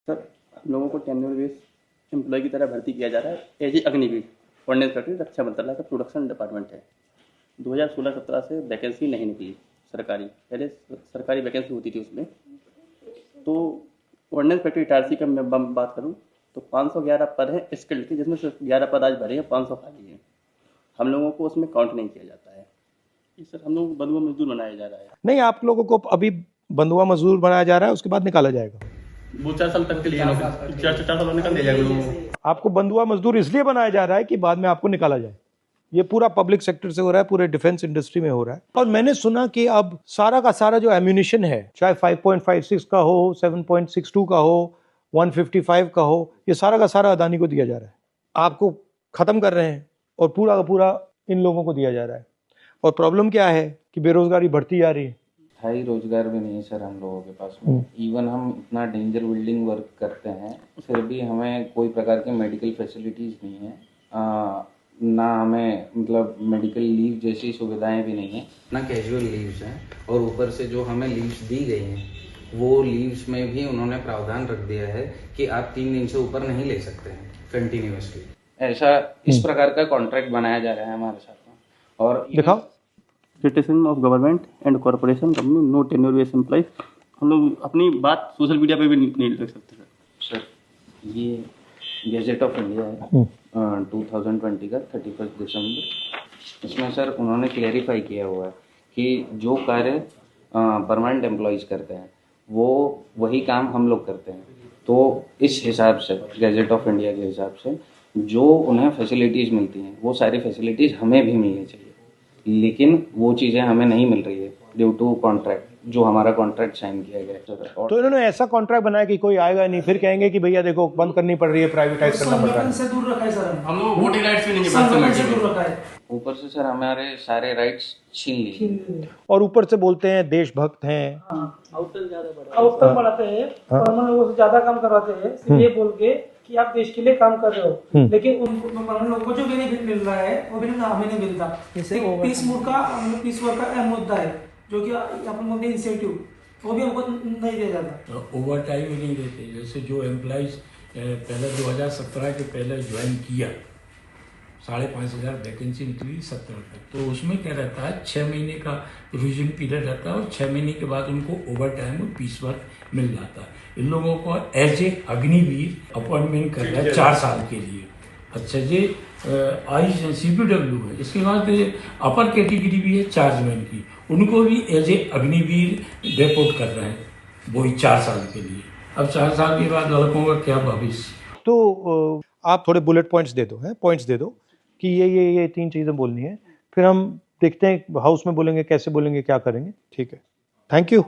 Sir, हम लोगों को टेन्योर बेस्ड एम्प्लॉय की तरह भर्ती किया जा रहा है as a Agniveer. Ordnance factory रक्षा मंत्रालय का प्रोडक्शन डिपार्टमेंट है। 2016-17 से वैकेंसी नहीं निकली सरकारी, पहले सरकारी वैकेंसी होती थी उसमें। तो ऑर्डिनेंस फैक्ट्री इटारसी का मैं बात करूँ तो 511 पद हैं स्किल्ड के, जिसमें सिर्फ 11 पद आज भरे हैं, 500 खाली हैं। हम लोगों को उसमें काउंट नहीं किया जाता है। सर, हम लोग बंधुआ मजदूर बनाया जा रहा है। नहीं, आप लोगों को अभी बंधुआ मजदूर बनाया जा रहा है, उसके बाद निकाला जाएगा। वो 4 साल तक के लिए 4 साल निकाल दिया जाएगा लोगों को। आपको बंधुआ मजदूर इसलिए बनाया जा रहा है कि बाद में आपको निकाला जाए। ये पूरा पब्लिक सेक्टर से हो रहा है, पूरे डिफेंस इंडस्ट्री में हो रहा है। और मैंने सुना कि अब सारा का सारा जो एम्यूनिशन है, चाहे 5.56 का हो, 7.62 का हो, 155 का हो, ये सारा का सारा अदानी को दिया जा रहा है। आपको खत्म कर रहे हैं और पूरा का पूरा इन लोगों को दिया जा रहा है। और प्रॉब्लम क्या है कि बेरोजगारी बढ़ती जा रही है। स्थायी रोजगार भी नहीं है सर हम लोगों के पास में। इवन हम इतना डेंजर बिल्डिंग वर्क करते हैं, फिर भी हमें कोई प्रकार की मेडिकल फैसिलिटीज़ नहीं है। ना हमें मतलब मेडिकल लीव जैसी सुविधाएं भी नहीं है, ना कैजुअल लीव्स हैं। और ऊपर से जो हमें लीव्स दी गई हैं वो लीव्स में भी उन्होंने प्रावधान रख दिया है कि आप 3 दिन से ऊपर नहीं ले सकते हैं कंटिन्यूअसली। ऐसा इस प्रकार का कॉन्ट्रैक्ट बनाया जा रहा है हमारे साथ में। और दिखाओ, criticism of government and corporation company, no tenure based employ. हम लोग अपनी बात सोशल मीडिया पे भी नहीं लिख सकते सर। ये गैजेट ऑफ इंडिया है 2020 का 31 दिसंबर। इसमें सर उन्होंने क्लेरिफाई किया हुआ है कि जो कार्य परमानेंट एम्प्लॉयज़ करते हैं वो वही काम हम लोग करते हैं। तो इस हिसाब से गैजेट ऑफ इंडिया के हिसाब से जो उन्हें फैसिलिटीज़ मिलती हैं वो सारी फैसिलिटीज़ हमें भी मिलनी चाहिए, लेकिन वो चीज़ें हमें नहीं मिल रही है ड्यू टू कॉन्ट्रैक्ट, जो हमारा कॉन्ट्रैक्ट साइन किया गया है। तो इन्होंने ऐसा कॉन्ट्रैक्ट बनाया कि कोई आएगा नहीं, फिर कहेंगे कि भैया देखो बंद करनी पड़ रही है, प्राइवेटाइज करना पड़ रहा है। से दूर रखा है सर, हम लोग वोटिंग राइट्स भी नहीं है, बात से दूर रखा है। ऊपर से सर हमारे सारे राइट्स छीन लिए और ऊपर से बोलते हैं देशभक्त हैं। आउटकम बढ़ाते हैं, परमानेंट लोगों से ज्यादा काम करवाते हैं, सिर्फ ये बोल के कि आप देश के लिए काम कर रहे हो, लेकिन उन परमानेंट लोगों को जो बेनिफिट मिल रहा है वो बेनिफिट हमें नहीं मिलता। पीस मूड का, पीस वर्क का मुद्दा है जो कि अपन इंसेंटिव वो भी हमको नहीं दिया जाता। तो ओवर टाइम भी नहीं देते। जैसे जो एम्प्लॉइज पहले 2017 के पहले ज्वाइन किया, 5,500 वैकेंसी निकली 17 तक, तो उसमें क्या रहता है 6 महीने का रिविजन पीरियड रहता है और 6 महीने के बाद उनको ओवर टाइम और पीस वर्क मिल जाता है। इन लोगों को एज ए अग्निवीर अपॉइंटमेंट कर रहा है 4 साल के लिए। अच्छा जी, ICPW है, इसके बाद अपर कैटेगरी भी है चार्जमैन की, उनको भी एज ए अग्निवीर डेपोट कर रहे हैं वही 4 साल के लिए। अब 4 साल के बाद लड़कों का क्या भविष्य। तो आप थोड़े बुलेट पॉइंट्स दे दो, पॉइंट्स दे दो कि ये 3 चीजें बोलनी है, फिर हम देखते हैं हाउस में बोलेंगे, कैसे बोलेंगे, क्या करेंगे। ठीक है, थैंक यू।